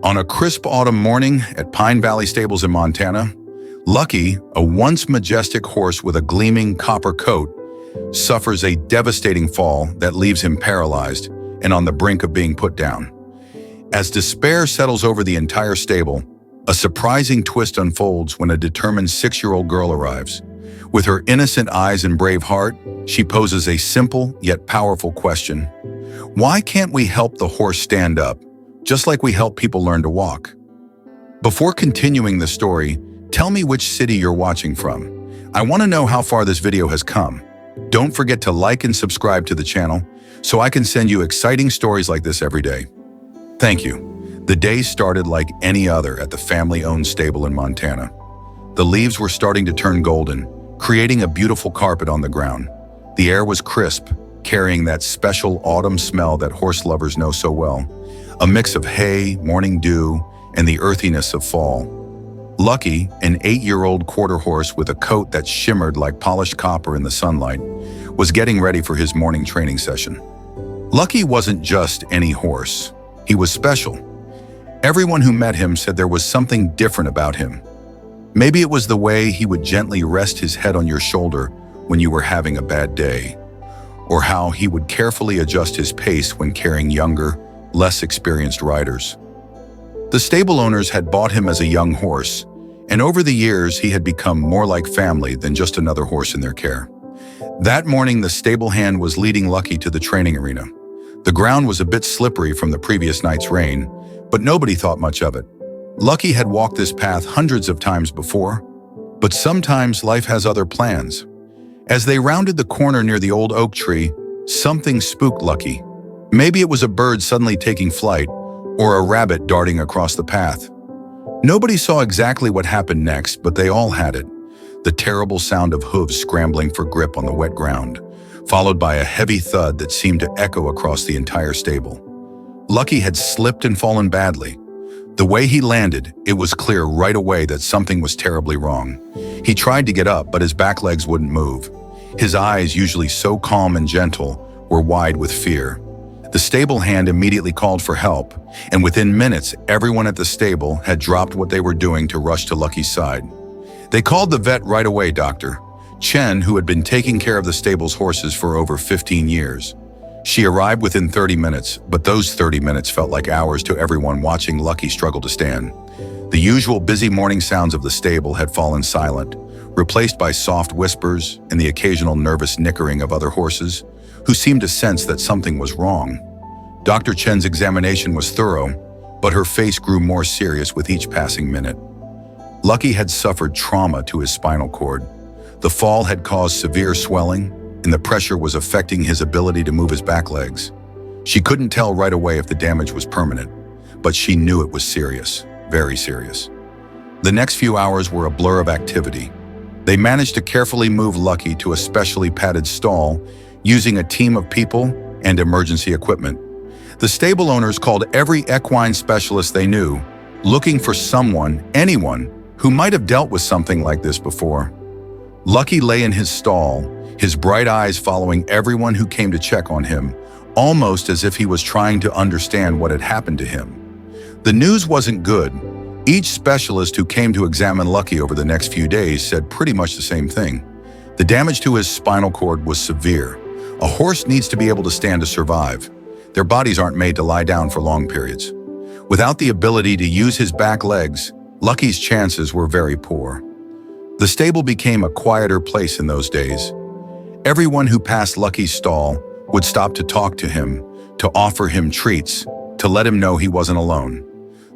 On a crisp autumn morning at Pine Valley Stables in Montana, Lucky, a once majestic horse with a gleaming copper coat, suffers a devastating fall that leaves him paralyzed and on the brink of being put down. As despair settles over the entire stable, a surprising twist unfolds when a determined 6-year-old girl arrives. With her innocent eyes and brave heart, she poses a simple yet powerful question. Why can't we help the horse stand up, just like we help people learn to walk? Before continuing the story, tell me which city you're watching from. I want to know how far this video has come. Don't forget to like and subscribe to the channel so I can send you exciting stories like this every day. Thank you. The day started like any other at the family-owned stable in Montana. The leaves were starting to turn golden, creating a beautiful carpet on the ground. The air was crisp, carrying that special autumn smell that horse lovers know so well, a mix of hay, morning dew, and the earthiness of fall. Lucky, an 8-year-old quarter horse with a coat that shimmered like polished copper in the sunlight, was getting ready for his morning training session. Lucky wasn't just any horse. He was special. Everyone who met him said there was something different about him. Maybe it was the way he would gently rest his head on your shoulder when you were having a bad day, or how he would carefully adjust his pace when carrying younger, less experienced riders. The stable owners had bought him as a young horse, and over the years he had become more like family than just another horse in their care. That morning, the stable hand was leading Lucky to the training arena. The ground was a bit slippery from the previous night's rain, but nobody thought much of it. Lucky had walked this path hundreds of times before, but sometimes life has other plans. As they rounded the corner near the old oak tree, something spooked Lucky. Maybe it was a bird suddenly taking flight, or a rabbit darting across the path. Nobody saw exactly what happened next, but they all had it. The terrible sound of hooves scrambling for grip on the wet ground, followed by a heavy thud that seemed to echo across the entire stable. Lucky had slipped and fallen badly. The way he landed, it was clear right away that something was terribly wrong. He tried to get up, but his back legs wouldn't move. His eyes, usually so calm and gentle, were wide with fear. The stable hand immediately called for help, and within minutes, everyone at the stable had dropped what they were doing to rush to Lucky's side. They called the vet right away, Dr. Chen, who had been taking care of the stable's horses for over 15 years. She arrived within 30 minutes, but those 30 minutes felt like hours to everyone watching Lucky struggle to stand. The usual busy morning sounds of the stable had fallen silent, replaced by soft whispers and the occasional nervous nickering of other horses, who seemed to sense that something was wrong. Dr. Chen's examination was thorough, but her face grew more serious with each passing minute. Lucky had suffered trauma to his spinal cord. The fall had caused severe swelling, and the pressure was affecting his ability to move his back legs. She couldn't tell right away if the damage was permanent, but she knew it was serious, very serious. The next few hours were a blur of activity. They managed to carefully move Lucky to a specially padded stall using a team of people and emergency equipment. The stable owners called every equine specialist they knew, looking for someone, anyone, who might have dealt with something like this before. Lucky lay in his stall, his bright eyes following everyone who came to check on him, almost as if he was trying to understand what had happened to him. The news wasn't good. Each specialist who came to examine Lucky over the next few days said pretty much the same thing. The damage to his spinal cord was severe. A horse needs to be able to stand to survive. Their bodies aren't made to lie down for long periods. Without the ability to use his back legs, Lucky's chances were very poor. The stable became a quieter place in those days. Everyone who passed Lucky's stall would stop to talk to him, to offer him treats, to let him know he wasn't alone.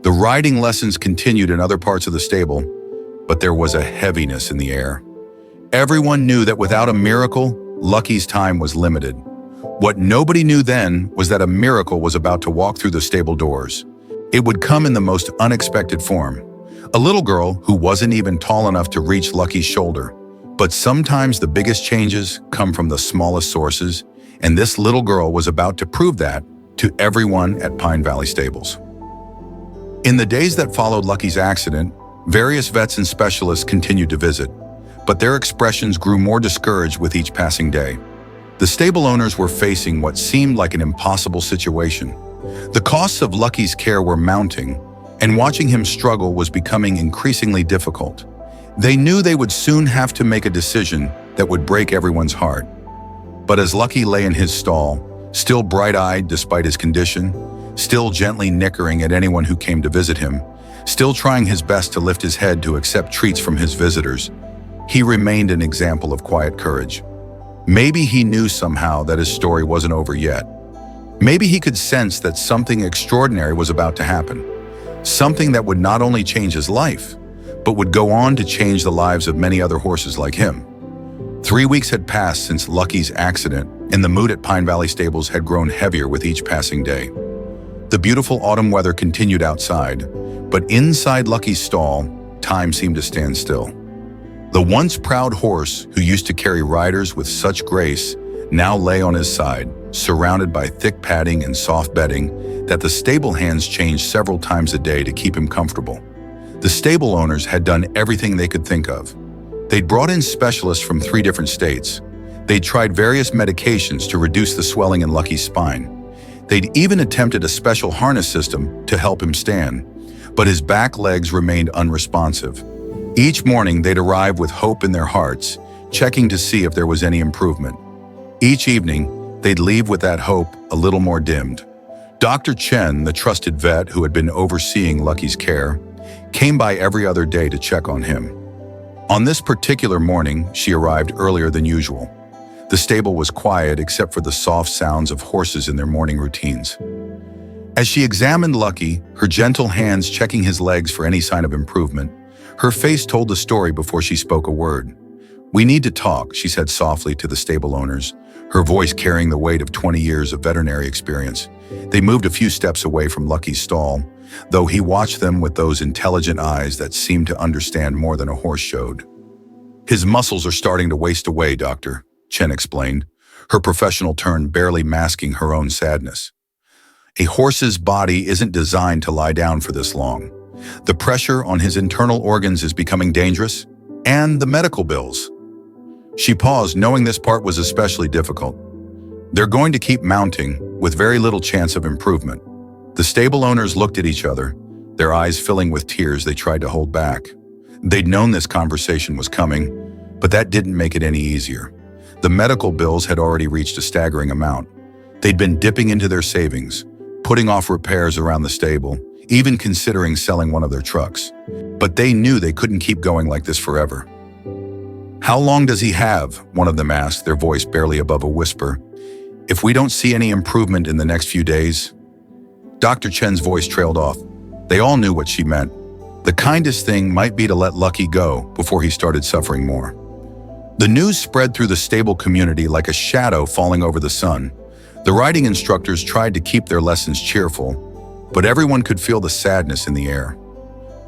The riding lessons continued in other parts of the stable, but there was a heaviness in the air. Everyone knew that without a miracle, Lucky's time was limited. What nobody knew then was that a miracle was about to walk through the stable doors. It would come in the most unexpected form. A little girl who wasn't even tall enough to reach Lucky's shoulder. But sometimes the biggest changes come from the smallest sources, and this little girl was about to prove that to everyone at Pine Valley Stables. In the days that followed Lucky's accident, various vets and specialists continued to visit, but their expressions grew more discouraged with each passing day. The stable owners were facing what seemed like an impossible situation. The costs of Lucky's care were mounting, and watching him struggle was becoming increasingly difficult. They knew they would soon have to make a decision that would break everyone's heart. But as Lucky lay in his stall, still bright-eyed despite his condition, still gently nickering at anyone who came to visit him, still trying his best to lift his head to accept treats from his visitors, he remained an example of quiet courage. Maybe he knew somehow that his story wasn't over yet. Maybe he could sense that something extraordinary was about to happen, something that would not only change his life, but would go on to change the lives of many other horses like him. 3 weeks had passed since Lucky's accident, and the mood at Pine Valley Stables had grown heavier with each passing day. The beautiful autumn weather continued outside, but inside Lucky's stall, time seemed to stand still. The once proud horse, who used to carry riders with such grace, now lay on his side, surrounded by thick padding and soft bedding that the stable hands changed several times a day to keep him comfortable. The stable owners had done everything they could think of. They'd brought in specialists from 3 different states. They'd tried various medications to reduce the swelling in Lucky's spine. They'd even attempted a special harness system to help him stand, but his back legs remained unresponsive. Each morning they'd arrive with hope in their hearts, checking to see if there was any improvement. Each evening, they'd leave with that hope a little more dimmed. Dr. Chen, the trusted vet who had been overseeing Lucky's care, came by every other day to check on him. On this particular morning, she arrived earlier than usual. The stable was quiet except for the soft sounds of horses in their morning routines. As she examined Lucky, her gentle hands checking his legs for any sign of improvement, her face told the story before she spoke a word. "We need to talk," she said softly to the stable owners, her voice carrying the weight of 20 years of veterinary experience. They moved a few steps away from Lucky's stall, though he watched them with those intelligent eyes that seemed to understand more than a horse showed. "His muscles are starting to waste away, Doctor," Chen explained, her professional tone barely masking her own sadness. "A horse's body isn't designed to lie down for this long. The pressure on his internal organs is becoming dangerous, and the medical bills." She paused, knowing this part was especially difficult. "They're going to keep mounting, with very little chance of improvement." The stable owners looked at each other, their eyes filling with tears they tried to hold back. They'd known this conversation was coming, but that didn't make it any easier. The medical bills had already reached a staggering amount. They'd been dipping into their savings, putting off repairs around the stable, even considering selling one of their trucks. But they knew they couldn't keep going like this forever. "How long does he have?" one of them asked, their voice barely above a whisper. "If we don't see any improvement in the next few days..." Dr. Chen's voice trailed off. They all knew what she meant. The kindest thing might be to let Lucky go before he started suffering more. The news spread through the stable community like a shadow falling over the sun. The riding instructors tried to keep their lessons cheerful, but everyone could feel the sadness in the air.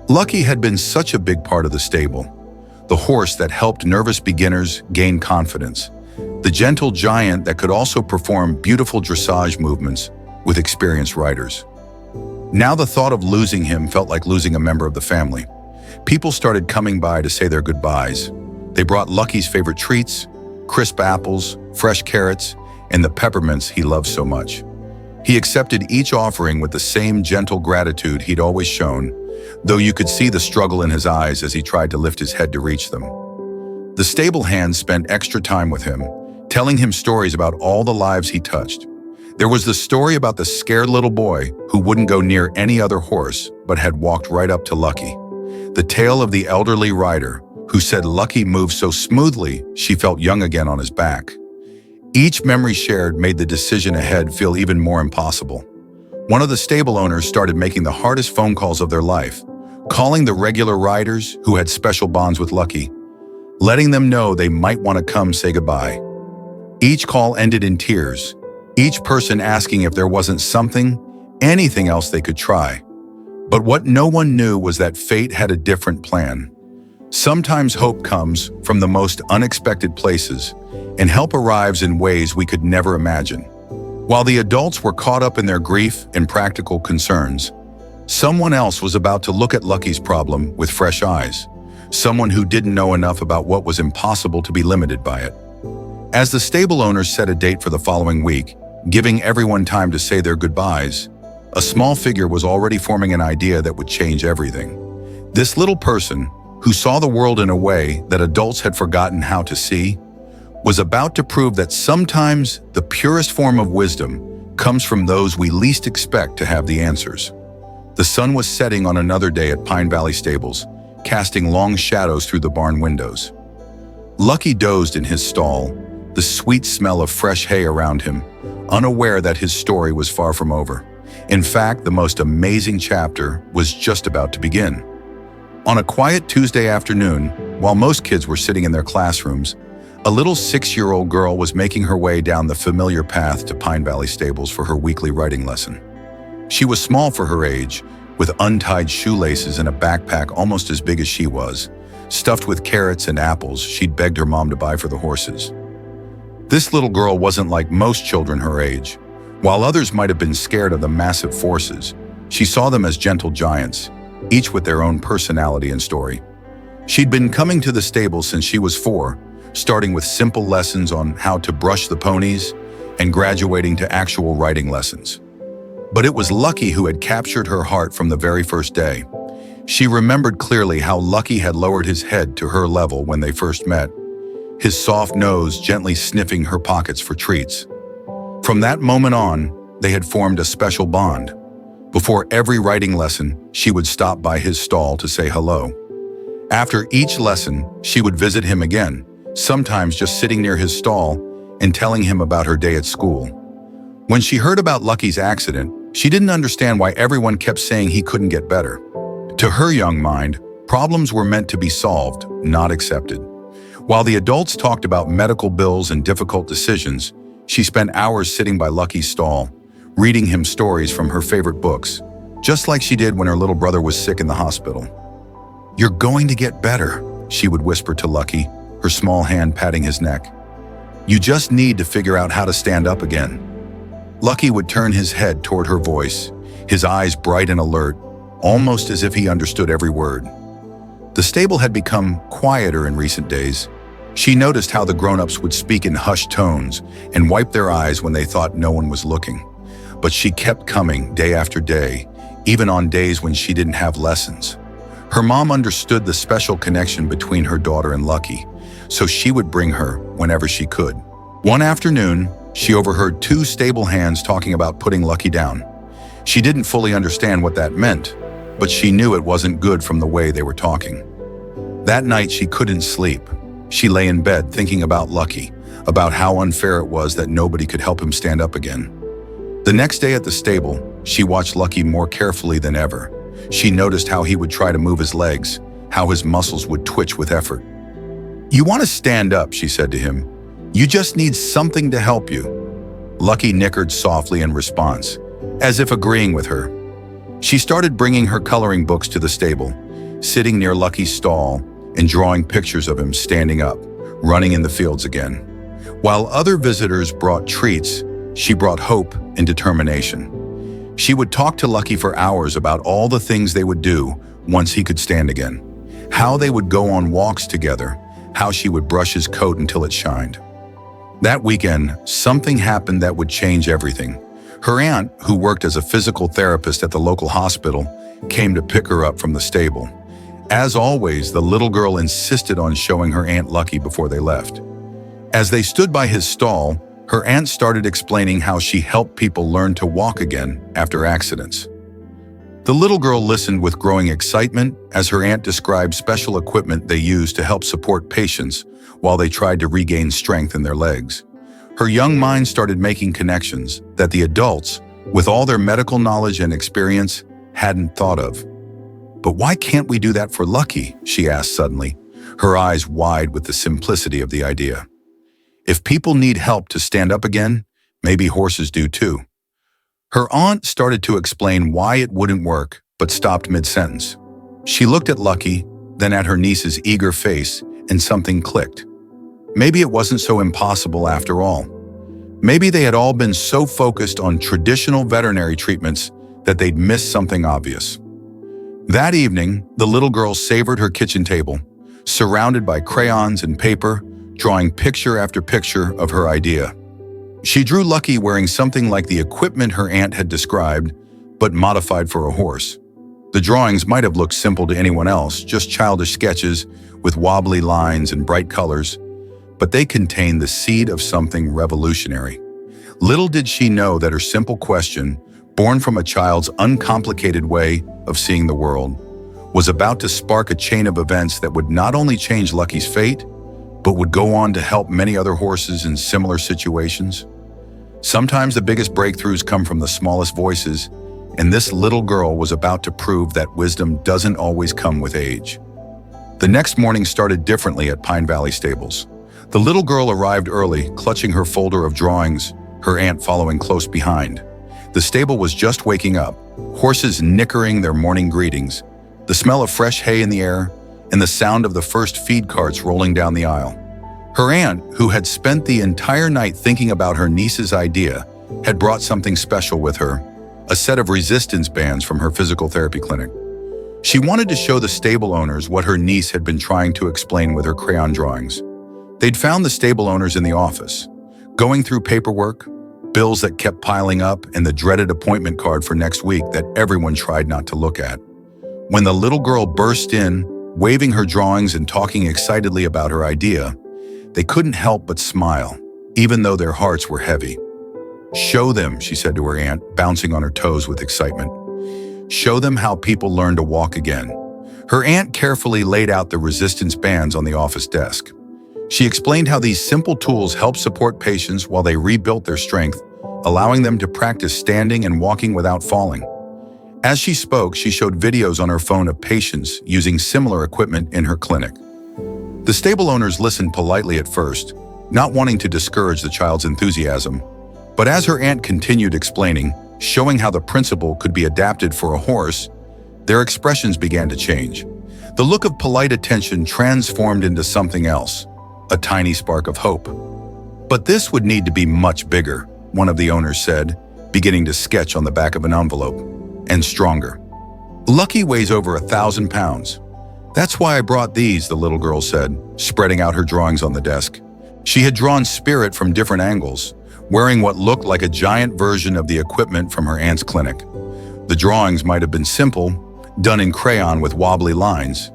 Lucky had been such a big part of the stable, the horse that helped nervous beginners gain confidence, the gentle giant that could also perform beautiful dressage movements with experienced riders. Now the thought of losing him felt like losing a member of the family. People started coming by to say their goodbyes. They brought Lucky's favorite treats, crisp apples, fresh carrots, and the peppermints he loved so much. He accepted each offering with the same gentle gratitude he'd always shown, though you could see the struggle in his eyes as he tried to lift his head to reach them. The stable hands spent extra time with him, telling him stories about all the lives he touched. There was the story about the scared little boy who wouldn't go near any other horse but had walked right up to Lucky. The tale of the elderly rider who said Lucky moved so smoothly she felt young again on his back. Each memory shared made the decision ahead feel even more impossible. One of the stable owners started making the hardest phone calls of their life, calling the regular riders who had special bonds with Lucky, letting them know they might want to come say goodbye. Each call ended in tears, each person asking if there wasn't something, anything else they could try. But what no one knew was that fate had a different plan. Sometimes hope comes from the most unexpected places, and help arrives in ways we could never imagine. While the adults were caught up in their grief and practical concerns, someone else was about to look at Lucky's problem with fresh eyes, someone who didn't know enough about what was impossible to be limited by it. As the stable owners set a date for the following week, giving everyone time to say their goodbyes, A small figure was already forming an idea that would change everything. This little person, who saw the world in a way that adults had forgotten how to see, was about to prove that sometimes the purest form of wisdom comes from those we least expect to have the answers. The sun was setting on another day at Pine Valley Stables, casting long shadows through the barn windows. Lucky dozed in his stall, the sweet smell of fresh hay around him, unaware that his story was far from over. In fact, the most amazing chapter was just about to begin. On a quiet Tuesday afternoon, while most kids were sitting in their classrooms, a little 6-year-old girl was making her way down the familiar path to Pine Valley Stables for her weekly writing lesson. She was small for her age, with untied shoelaces and a backpack almost as big as she was, stuffed with carrots and apples she'd begged her mom to buy for the horses. This little girl wasn't like most children her age. While others might have been scared of the massive forces, she saw them as gentle giants, each with their own personality and story. She'd been coming to the stable since she was 4, starting with simple lessons on how to brush the ponies and graduating to actual writing lessons. But it was Lucky who had captured her heart from the very first day. She remembered clearly how Lucky had lowered his head to her level when they first met, his soft nose gently sniffing her pockets for treats. From that moment on, they had formed a special bond. Before every writing lesson, she would stop by his stall to say hello. After each lesson, she would visit him again, sometimes just sitting near his stall and telling him about her day at school. When she heard about Lucky's accident, she didn't understand why everyone kept saying he couldn't get better. To her young mind, problems were meant to be solved, not accepted. While the adults talked about medical bills and difficult decisions, she spent hours sitting by Lucky's stall, reading him stories from her favorite books, just like she did when her little brother was sick in the hospital. "You're going to get better," she would whisper to Lucky, her small hand patting his neck. "You just need to figure out how to stand up again." Lucky would turn his head toward her voice, his eyes bright and alert, almost as if he understood every word. The stable had become quieter in recent days. She noticed how the grown-ups would speak in hushed tones and wipe their eyes when they thought no one was looking. But she kept coming day after day, even on days when she didn't have lessons. Her mom understood the special connection between her daughter and Lucky, so she would bring her whenever she could. One afternoon, she overheard 2 stable hands talking about putting Lucky down. She didn't fully understand what that meant, but she knew it wasn't good from the way they were talking. That night, she couldn't sleep. She lay in bed thinking about Lucky, about how unfair it was that nobody could help him stand up again. The next day at the stable, she watched Lucky more carefully than ever. She noticed how he would try to move his legs, how his muscles would twitch with effort. "You want to stand up," she said to him. "You just need something to help you." Lucky nickered softly in response, as if agreeing with her. She started bringing her coloring books to the stable, sitting near Lucky's stall and drawing pictures of him standing up, running in the fields again. While other visitors brought treats, she brought hope and determination. She would talk to Lucky for hours about all the things they would do once he could stand again, how they would go on walks together, how she would brush his coat until it shined. That weekend, something happened that would change everything. Her aunt, who worked as a physical therapist at the local hospital, came to pick her up from the stable. As always, the little girl insisted on showing her Aunt Lucky before they left. As they stood by his stall, her aunt started explaining how she helped people learn to walk again after accidents. The little girl listened with growing excitement as her aunt described special equipment they used to help support patients while they tried to regain strength in their legs. Her young mind started making connections that the adults, with all their medical knowledge and experience, hadn't thought of. "But why can't we do that for Lucky?" she asked suddenly, her eyes wide with the simplicity of the idea. "If people need help to stand up again, maybe horses do too." Her aunt started to explain why it wouldn't work, but stopped mid-sentence. She looked at Lucky, then at her niece's eager face, and something clicked. Maybe it wasn't so impossible after all. Maybe they had all been so focused on traditional veterinary treatments that they'd missed something obvious. That evening, the little girl savored her kitchen table, surrounded by crayons and paper, drawing picture after picture of her idea. She drew Lucky wearing something like the equipment her aunt had described, but modified for a horse. The drawings might have looked simple to anyone else, just childish sketches with wobbly lines and bright colors, but they contained the seed of something revolutionary. Little did she know that her simple question, born from a child's uncomplicated way of seeing the world, was about to spark a chain of events that would not only change Lucky's fate, but would go on to help many other horses in similar situations. Sometimes the biggest breakthroughs come from the smallest voices, and this little girl was about to prove that wisdom doesn't always come with age. The next morning started differently at Pine Valley Stables. The little girl arrived early, clutching her folder of drawings, her aunt following close behind. The stable was just waking up, horses nickering their morning greetings, the smell of fresh hay in the air, and the sound of the first feed carts rolling down the aisle. Her aunt, who had spent the entire night thinking about her niece's idea, had brought something special with her, a set of resistance bands from her physical therapy clinic. She wanted to show the stable owners what her niece had been trying to explain with her crayon drawings. They'd found the stable owners in the office, going through paperwork, bills that kept piling up, and the dreaded appointment card for next week that everyone tried not to look at. When the little girl burst in, waving her drawings and talking excitedly about her idea, they couldn't help but smile, even though their hearts were heavy. "Show them," she said to her aunt, bouncing on her toes with excitement. "Show them how people learn to walk again." Her aunt carefully laid out the resistance bands on the office desk. She explained how these simple tools help support patients while they rebuilt their strength, allowing them to practice standing and walking without falling. As she spoke, she showed videos on her phone of patients using similar equipment in her clinic. The stable owners listened politely at first, not wanting to discourage the child's enthusiasm. But as her aunt continued explaining, showing how the principle could be adapted for a horse, their expressions began to change. The look of polite attention transformed into something else, a tiny spark of hope. "But this would need to be much bigger," one of the owners said, beginning to sketch on the back of an envelope, "and stronger. Lucky weighs over 1,000 pounds. That's why I brought these," the little girl said, spreading out her drawings on the desk. She had drawn Spirit from different angles, wearing what looked like a giant version of the equipment from her aunt's clinic. The drawings might have been simple, done in crayon with wobbly lines,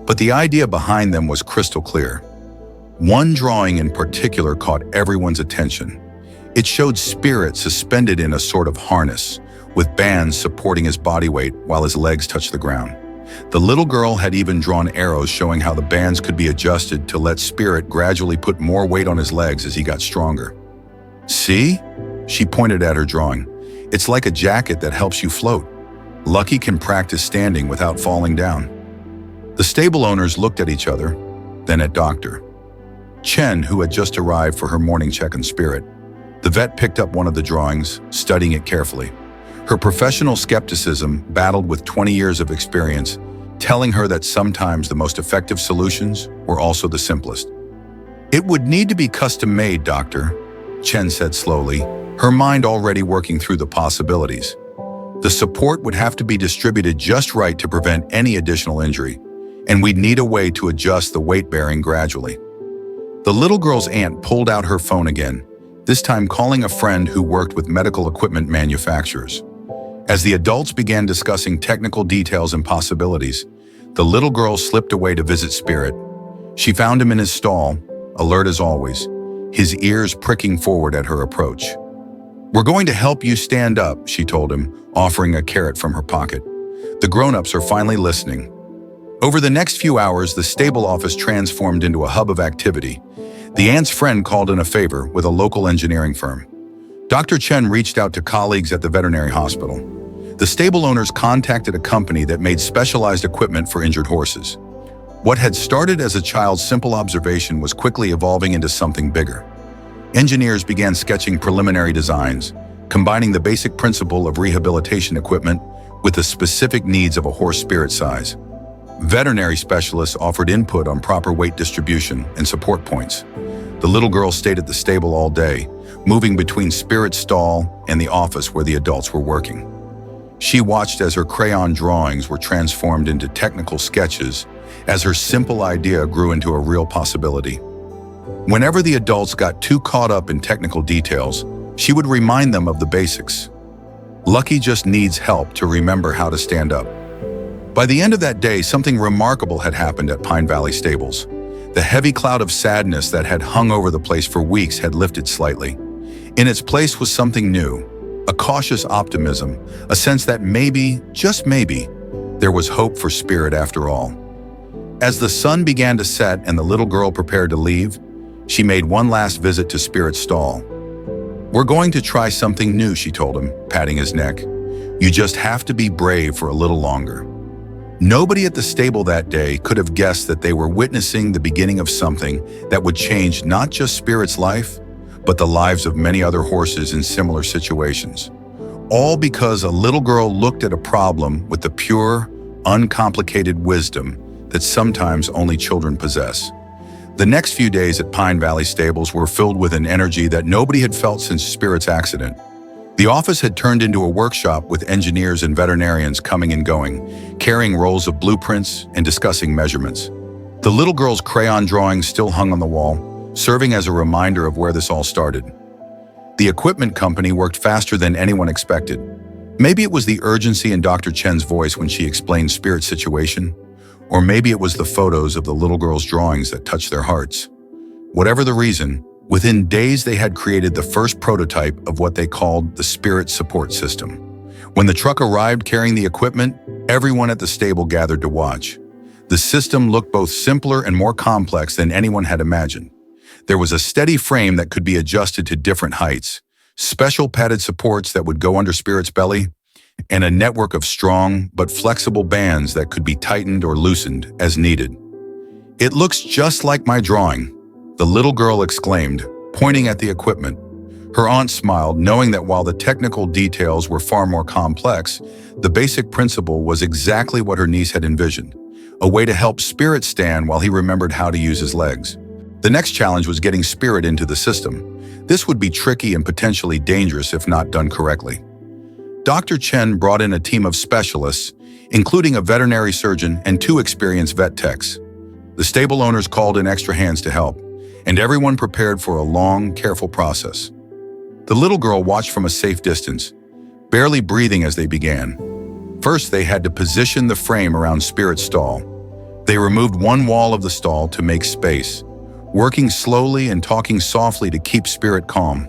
but the idea behind them was crystal clear. One drawing in particular caught everyone's attention. It showed Spirit suspended in a sort of harness, with bands supporting his body weight while his legs touched the ground. The little girl had even drawn arrows showing how the bands could be adjusted to let Spirit gradually put more weight on his legs as he got stronger. "See?" She pointed at her drawing. "It's like a jacket that helps you float. Lucky can practice standing without falling down." The stable owners looked at each other, then at Dr. Chen, who had just arrived for her morning check on Spirit. The vet picked up one of the drawings, studying it carefully. Her professional skepticism battled with 20 years of experience, telling her that sometimes the most effective solutions were also the simplest. "It would need to be custom-made, Doctor," Chen said slowly, her mind already working through the possibilities. "The support would have to be distributed just right to prevent any additional injury, and we'd need a way to adjust the weight-bearing gradually." The little girl's aunt pulled out her phone again, this time calling a friend who worked with medical equipment manufacturers. As the adults began discussing technical details and possibilities, the little girl slipped away to visit Spirit. She found him in his stall, alert as always, his ears pricking forward at her approach. "We're going to help you stand up," she told him, offering a carrot from her pocket. The grown-ups are finally listening. Over the next few hours, the stable office transformed into a hub of activity. The aunt's friend called in a favor with a local engineering firm. Dr. Chen reached out to colleagues at the veterinary hospital. The stable owners contacted a company that made specialized equipment for injured horses. What had started as a child's simple observation was quickly evolving into something bigger. Engineers began sketching preliminary designs, combining the basic principle of rehabilitation equipment with the specific needs of a horse Spirit size. Veterinary specialists offered input on proper weight distribution and support points. The little girl stayed at the stable all day, moving between Spirit's stall and the office where the adults were working. She watched as her crayon drawings were transformed into technical sketches, as her simple idea grew into a real possibility. Whenever the adults got too caught up in technical details, she would remind them of the basics. Lucky just needs help to remember how to stand up. By the end of that day, something remarkable had happened at Pine Valley Stables. The heavy cloud of sadness that had hung over the place for weeks had lifted slightly. In its place was something new, a cautious optimism, a sense that maybe, just maybe, there was hope for Spirit after all. As the sun began to set and the little girl prepared to leave, she made one last visit to Spirit's stall. "We're going to try something new," she told him, patting his neck. "You just have to be brave for a little longer." Nobody at the stable that day could have guessed that they were witnessing the beginning of something that would change not just Spirit's life, but the lives of many other horses in similar situations. All because a little girl looked at a problem with the pure, uncomplicated wisdom that sometimes only children possess. The next few days at Pine Valley Stables were filled with an energy that nobody had felt since Spirit's accident. The office had turned into a workshop with engineers and veterinarians coming and going, carrying rolls of blueprints and discussing measurements. The little girl's crayon drawings still hung on the wall, serving as a reminder of where this all started. The equipment company worked faster than anyone expected. Maybe it was the urgency in Dr. Chen's voice when she explained Spirit's situation, or maybe it was the photos of the little girl's drawings that touched their hearts. Whatever the reason, within days they had created the first prototype of what they called the Spirit Support System. When the truck arrived carrying the equipment, everyone at the stable gathered to watch. The system looked both simpler and more complex than anyone had imagined. There was a steady frame that could be adjusted to different heights, special padded supports that would go under Spirit's belly, and a network of strong but flexible bands that could be tightened or loosened as needed. "It looks just like my drawing," the little girl exclaimed, pointing at the equipment. Her aunt smiled, knowing that while the technical details were far more complex, the basic principle was exactly what her niece had envisioned, a way to help Spirit stand while he remembered how to use his legs. The next challenge was getting Spirit into the system. This would be tricky and potentially dangerous if not done correctly. Dr. Chen brought in a team of specialists, including a veterinary surgeon and 2 experienced vet techs. The stable owners called in extra hands to help, and everyone prepared for a long, careful process. The little girl watched from a safe distance, barely breathing as they began. First, they had to position the frame around Spirit's stall. They removed one wall of the stall to make space, working slowly and talking softly to keep Spirit calm.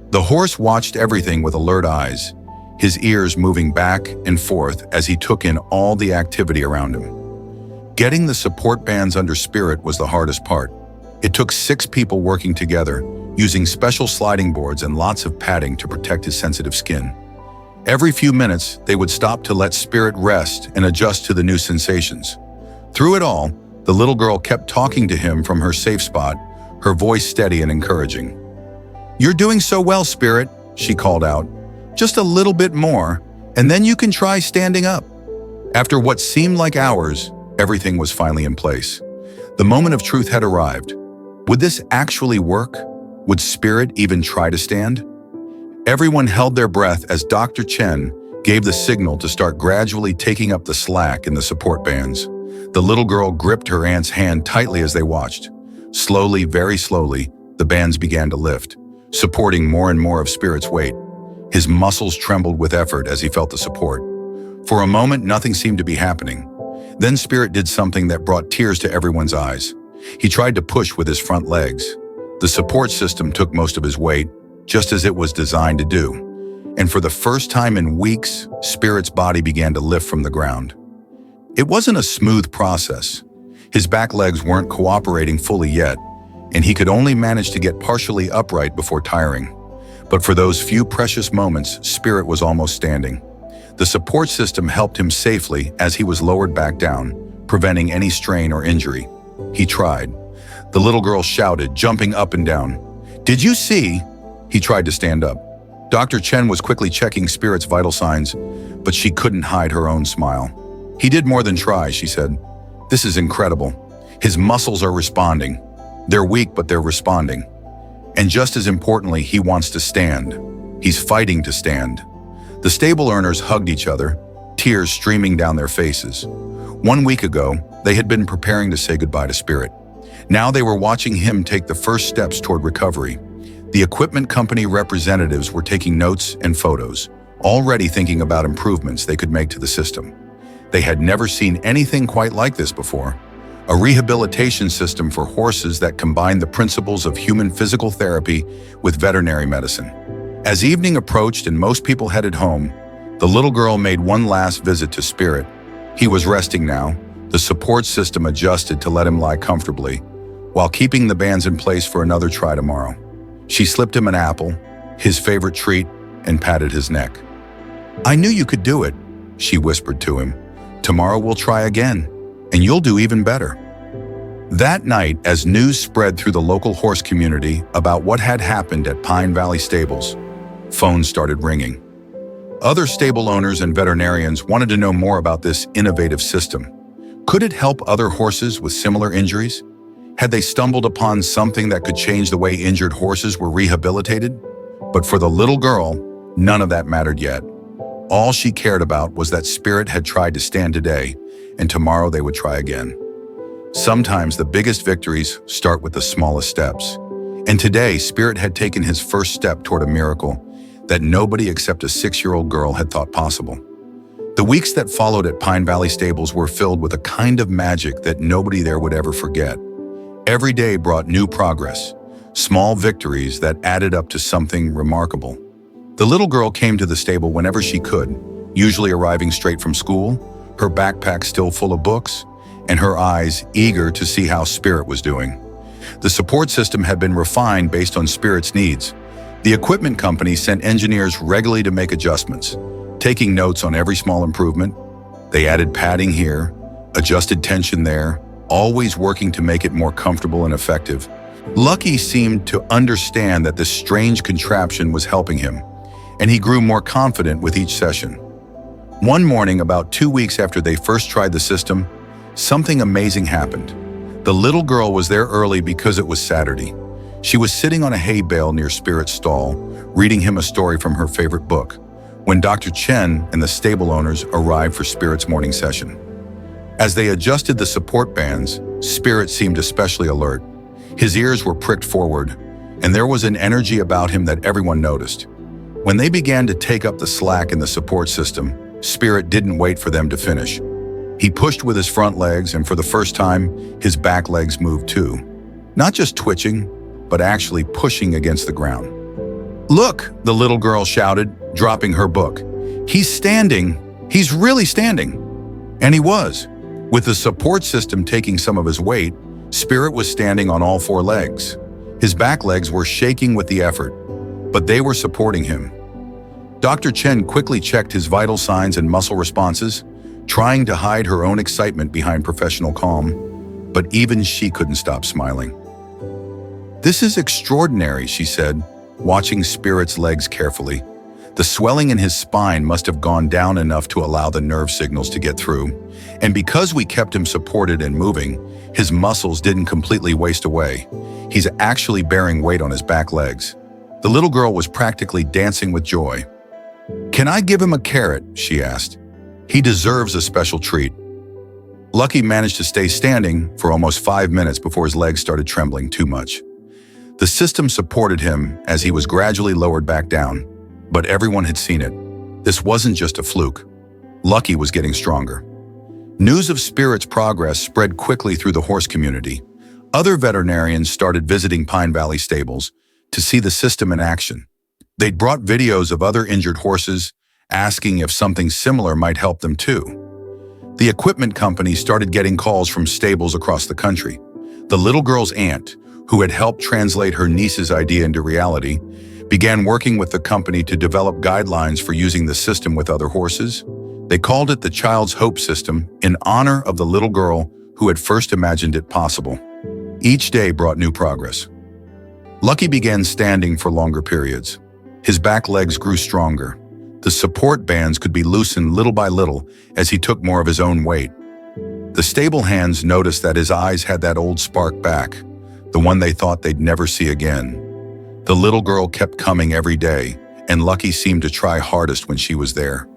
The horse watched everything with alert eyes, his ears moving back and forth as he took in all the activity around him. Getting the support bands under Spirit was the hardest part. It took 6 people working together, using special sliding boards and lots of padding to protect his sensitive skin. Every few minutes, they would stop to let Spirit rest and adjust to the new sensations. Through it all, the little girl kept talking to him from her safe spot, her voice steady and encouraging. "You're doing so well, Spirit," she called out. "Just a little bit more, and then you can try standing up." After what seemed like hours, everything was finally in place. The moment of truth had arrived. Would this actually work? Would Spirit even try to stand? Everyone held their breath as Dr. Chen gave the signal to start gradually taking up the slack in the support bands. The little girl gripped her aunt's hand tightly as they watched. Slowly, very slowly, the bands began to lift, supporting more and more of Spirit's weight. His muscles trembled with effort as he felt the support. For a moment, nothing seemed to be happening. Then Spirit did something that brought tears to everyone's eyes. He tried to push with his front legs. The support system took most of his weight, just as it was designed to do. And for the first time in weeks, Spirit's body began to lift from the ground. It wasn't a smooth process. His back legs weren't cooperating fully yet, and he could only manage to get partially upright before tiring. But for those few precious moments, Spirit was almost standing. The support system helped him safely as he was lowered back down, preventing any strain or injury. He tried. The little girl shouted, jumping up and down. "Did you see?" He tried to stand up. Dr. Chen was quickly checking Spirit's vital signs, but she couldn't hide her own smile. "He did more than try," she said. "This is incredible. His muscles are responding. They're weak, but they're responding. And just as importantly, he wants to stand. He's fighting to stand." The stable owners hugged each other, tears streaming down their faces. 1 week ago, they had been preparing to say goodbye to Spirit. Now they were watching him take the first steps toward recovery. The equipment company representatives were taking notes and photos, already thinking about improvements they could make to the system. They had never seen anything quite like this before. A rehabilitation system for horses that combined the principles of human physical therapy with veterinary medicine. As evening approached and most people headed home, the little girl made one last visit to Spirit. He was resting now. The support system adjusted to let him lie comfortably, while keeping the bands in place for another try tomorrow. She slipped him an apple, his favorite treat, and patted his neck. "I knew you could do it," she whispered to him. "Tomorrow we'll try again, and you'll do even better." That night, as news spread through the local horse community about what had happened at Pine Valley Stables, phones started ringing. Other stable owners and veterinarians wanted to know more about this innovative system. Could it help other horses with similar injuries? Had they stumbled upon something that could change the way injured horses were rehabilitated? But for the little girl, none of that mattered yet. All she cared about was that Spirit had tried to stand today, and tomorrow they would try again. Sometimes the biggest victories start with the smallest steps. And today, Spirit had taken his first step toward a miracle that nobody except a 6-year-old girl had thought possible. The weeks that followed at Pine Valley Stables were filled with a kind of magic that nobody there would ever forget. Every day brought new progress, small victories that added up to something remarkable. The little girl came to the stable whenever she could, usually arriving straight from school, her backpack still full of books, and her eyes eager to see how Spirit was doing. The support system had been refined based on Spirit's needs. The equipment company sent engineers regularly to make adjustments, taking notes on every small improvement. They added padding here, adjusted tension there, always working to make it more comfortable and effective. Lucky seemed to understand that this strange contraption was helping him, and he grew more confident with each session. One morning, about 2 weeks after they first tried the system, something amazing happened. The little girl was there early because it was Saturday. She was sitting on a hay bale near Spirit's stall, reading him a story from her favorite book, when Dr. Chen and the stable owners arrived for Spirit's morning session. As they adjusted the support bands, Spirit seemed especially alert. His ears were pricked forward, and there was an energy about him that everyone noticed. When they began to take up the slack in the support system, Spirit didn't wait for them to finish. He pushed with his front legs, and for the first time, his back legs moved too. Not just twitching, but actually pushing against the ground. "Look," the little girl shouted, dropping her book. "He's standing. He's really standing." And he was. With the support system taking some of his weight, Spirit was standing on all 4 legs. His back legs were shaking with the effort, but they were supporting him. Dr. Chen quickly checked his vital signs and muscle responses, trying to hide her own excitement behind professional calm, but even she couldn't stop smiling. "This is extraordinary," she said, watching Spirit's legs carefully. The swelling in his spine must have gone down enough to allow the nerve signals to get through, and because we kept him supported and moving, his muscles didn't completely waste away. He's actually bearing weight on his back legs. The little girl was practically dancing with joy. "Can I give him a carrot?" she asked. "He deserves a special treat." Lucky managed to stay standing for almost 5 minutes before his legs started trembling too much. The system supported him as he was gradually lowered back down, but everyone had seen it. This wasn't just a fluke. Lucky was getting stronger. News of Spirit's progress spread quickly through the horse community. Other veterinarians started visiting Pine Valley Stables to see the system in action. They'd brought videos of other injured horses, asking if something similar might help them too. The equipment company started getting calls from stables across the country. The little girl's aunt, who had helped translate her niece's idea into reality, began working with the company to develop guidelines for using the system with other horses. They called it the Child's Hope System in honor of the little girl who had first imagined it possible. Each day brought new progress. Lucky began standing for longer periods. His back legs grew stronger. The support bands could be loosened little by little as he took more of his own weight. The stable hands noticed that his eyes had that old spark back, the one they thought they'd never see again. The little girl kept coming every day, and Lucky seemed to try hardest when she was there.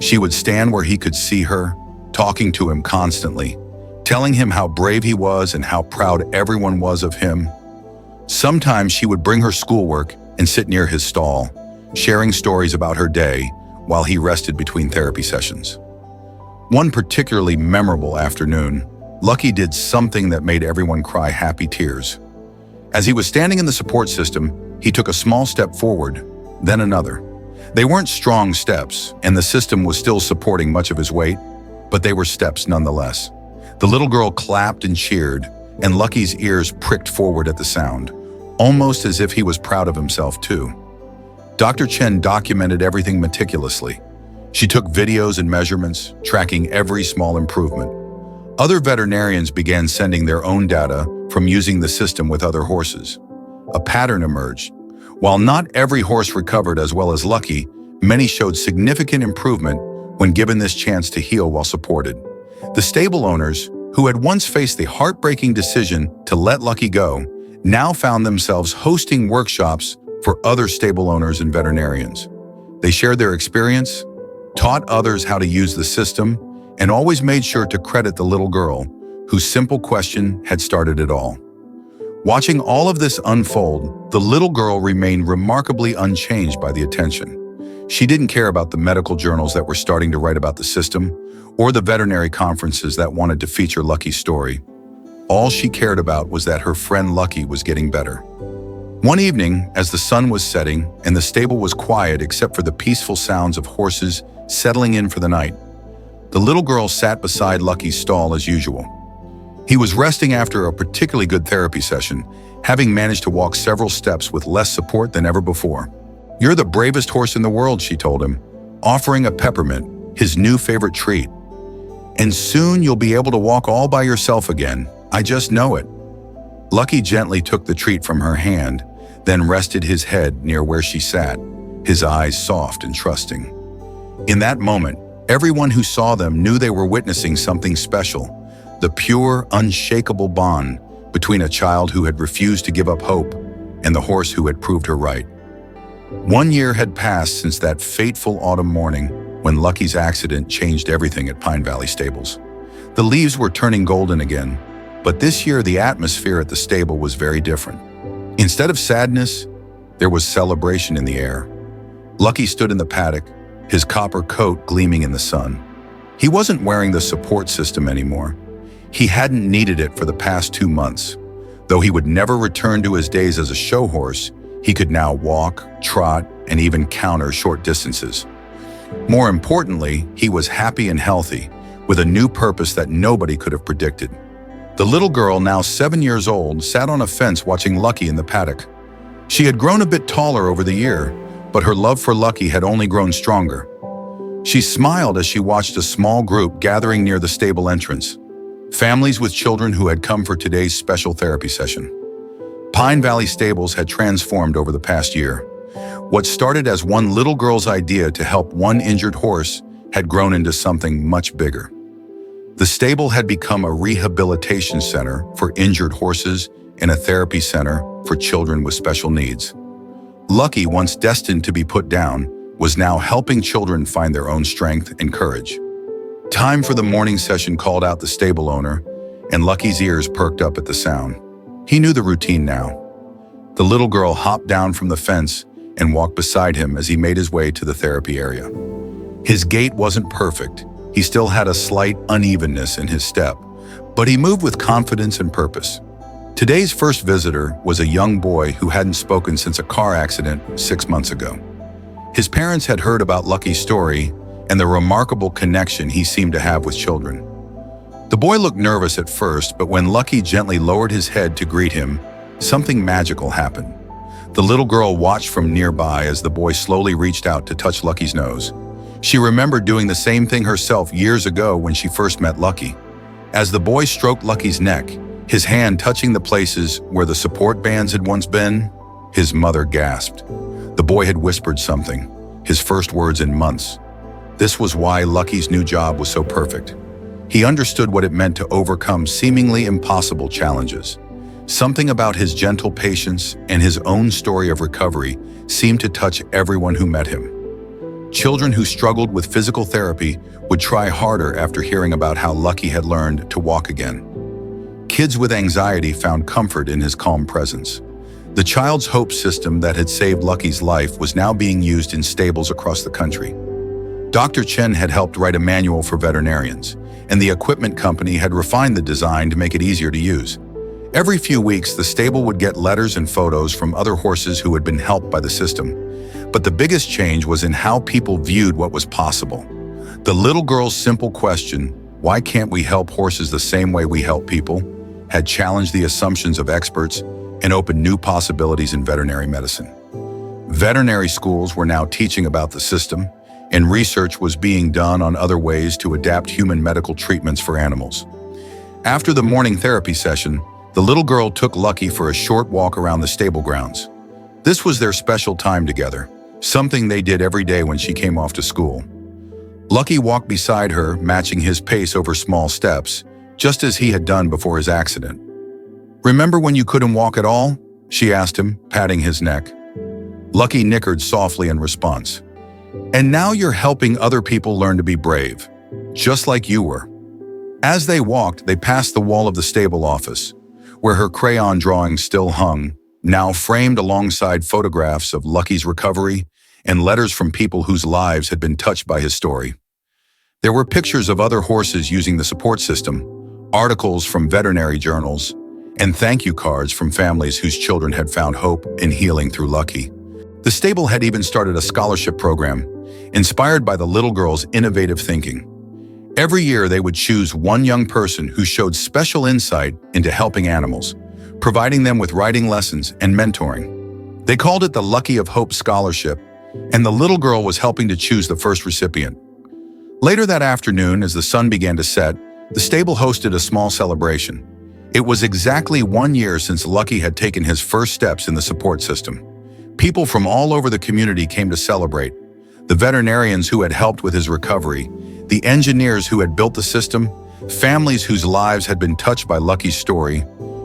She would stand where he could see her, talking to him constantly, telling him how brave he was and how proud everyone was of him. Sometimes she would bring her schoolwork and sit near his stall, sharing stories about her day, while he rested between therapy sessions. One particularly memorable afternoon, Lucky did something that made everyone cry happy tears. As he was standing in the support system, he took a small step forward, then another. They weren't strong steps, and the system was still supporting much of his weight, but they were steps nonetheless. The little girl clapped and cheered, and Lucky's ears pricked forward at the sound, almost as if he was proud of himself too. Dr. Chen documented everything meticulously. She took videos and measurements, tracking every small improvement. Other veterinarians began sending their own data from using the system with other horses. A pattern emerged. While not every horse recovered as well as Lucky, many showed significant improvement when given this chance to heal while supported. The stable owners, who had once faced the heartbreaking decision to let Lucky go, now found themselves hosting workshops for other stable owners and veterinarians. They shared their experience, taught others how to use the system, and always made sure to credit the little girl, whose simple question had started it all. Watching all of this unfold, the little girl remained remarkably unchanged by the attention. She didn't care about the medical journals that were starting to write about the system, or the veterinary conferences that wanted to feature Lucky's story. All she cared about was that her friend Lucky was getting better. One evening, as the sun was setting and the stable was quiet except for the peaceful sounds of horses settling in for the night, the little girl sat beside Lucky's stall as usual. He was resting after a particularly good therapy session, having managed to walk several steps with less support than ever before. "You're the bravest horse in the world," she told him, offering a peppermint, his new favorite treat. "And soon you'll be able to walk all by yourself again. I just know it." Lucky gently took the treat from her hand, then rested his head near where she sat, his eyes soft and trusting. In that moment, everyone who saw them knew they were witnessing something special. The pure, unshakable bond between a child who had refused to give up hope and the horse who had proved her right. 1 year had passed since that fateful autumn morning when Lucky's accident changed everything at Pine Valley Stables. The leaves were turning golden again, but this year the atmosphere at the stable was very different. Instead of sadness, there was celebration in the air. Lucky stood in the paddock, his copper coat gleaming in the sun. He wasn't wearing the support system anymore. He hadn't needed it for the past 2 months. Though he would never return to his days as a show horse, he could now walk, trot, and even counter short distances. More importantly, he was happy and healthy, with a new purpose that nobody could have predicted. The little girl, now 7 years old, sat on a fence watching Lucky in the paddock. She had grown a bit taller over the year, but her love for Lucky had only grown stronger. She smiled as she watched a small group gathering near the stable entrance. Families with children who had come for today's special therapy session. Pine Valley Stables had transformed over the past year. What started as one little girl's idea to help one injured horse had grown into something much bigger. The stable had become a rehabilitation center for injured horses and a therapy center for children with special needs. Lucky, once destined to be put down, was now helping children find their own strength and courage. Time for the morning session called out the stable owner, and Lucky's ears perked up at the sound. He knew the routine now. The little girl hopped down from the fence and walked beside him as he made his way to the therapy area. His gait wasn't perfect. He still had a slight unevenness in his step, but he moved with confidence and purpose. Today's first visitor was a young boy who hadn't spoken since a car accident 6 months ago. His parents had heard about Lucky's story and the remarkable connection he seemed to have with children. The boy looked nervous at first, but when Lucky gently lowered his head to greet him, something magical happened. The little girl watched from nearby as the boy slowly reached out to touch Lucky's nose. She remembered doing the same thing herself years ago when she first met Lucky. As the boy stroked Lucky's neck, his hand touching the places where the support bands had once been, his mother gasped. The boy had whispered something, his first words in months. This was why Lucky's new job was so perfect. He understood what it meant to overcome seemingly impossible challenges. Something about his gentle patience and his own story of recovery seemed to touch everyone who met him. Children who struggled with physical therapy would try harder after hearing about how Lucky had learned to walk again. Kids with anxiety found comfort in his calm presence. The Child's Hope system that had saved Lucky's life was now being used in stables across the country. Dr. Chen had helped write a manual for veterinarians, and the equipment company had refined the design to make it easier to use. Every few weeks, the stable would get letters and photos from other horses who had been helped by the system. But the biggest change was in how people viewed what was possible. The little girl's simple question, "Why can't we help horses the same way we help people?" had challenged the assumptions of experts and opened new possibilities in veterinary medicine. Veterinary schools were now teaching about the system, and research was being done on other ways to adapt human medical treatments for animals. After the morning therapy session, the little girl took Lucky for a short walk around the stable grounds. This was their special time together, something they did every day when she came off to school. Lucky walked beside her, matching his pace over small steps, just as he had done before his accident. "Remember when you couldn't walk at all?" she asked him, patting his neck. Lucky nickered softly in response. "And now you're helping other people learn to be brave, just like you were." As they walked, they passed the wall of the stable office, where her crayon drawings still hung, now framed alongside photographs of Lucky's recovery and letters from people whose lives had been touched by his story. There were pictures of other horses using the support system, articles from veterinary journals, and thank you cards from families whose children had found hope and healing through Lucky. The stable had even started a scholarship program, inspired by the little girl's innovative thinking. Every year, they would choose one young person who showed special insight into helping animals, providing them with writing lessons and mentoring. They called it the Lucky of Hope Scholarship, and the little girl was helping to choose the first recipient. Later that afternoon, as the sun began to set, the stable hosted a small celebration. It was exactly 1 year since Lucky had taken his first steps in the support system. People from all over the community came to celebrate. The veterinarians who had helped with his recovery, the engineers who had built the system, families whose lives had been touched by Lucky's story,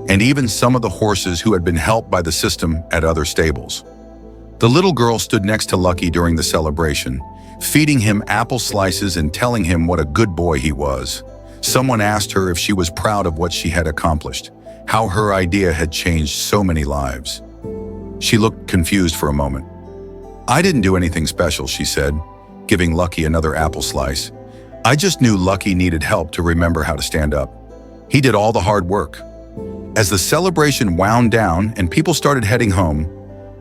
and even some of the horses who had been helped by the system at other stables. The little girl stood next to Lucky during the celebration, feeding him apple slices and telling him what a good boy he was. Someone asked her if she was proud of what she had accomplished, how her idea had changed so many lives. She looked confused for a moment. "I didn't do anything special," she said, giving Lucky another apple slice. "I just knew Lucky needed help to remember how to stand up. He did all the hard work." As the celebration wound down and people started heading home,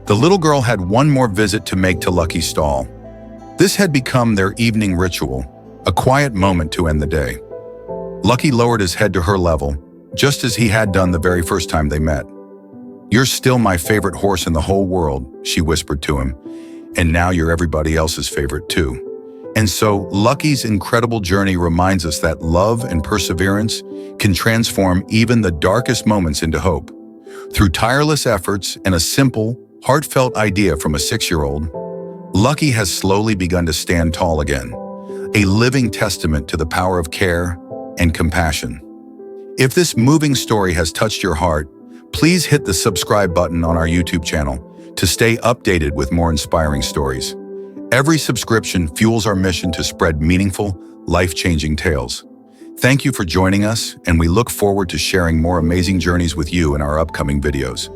the little girl had one more visit to make to Lucky's stall. This had become their evening ritual, a quiet moment to end the day. Lucky lowered his head to her level, just as he had done the very first time they met. "You're still my favorite horse in the whole world," she whispered to him, "and now you're everybody else's favorite too." And so, Lucky's incredible journey reminds us that love and perseverance can transform even the darkest moments into hope. Through tireless efforts and a simple, heartfelt idea from a 6-year-old, Lucky has slowly begun to stand tall again, a living testament to the power of care and compassion. If this moving story has touched your heart, please hit the subscribe button on our YouTube channel to stay updated with more inspiring stories. Every subscription fuels our mission to spread meaningful, life-changing tales. Thank you for joining us, and we look forward to sharing more amazing journeys with you in our upcoming videos.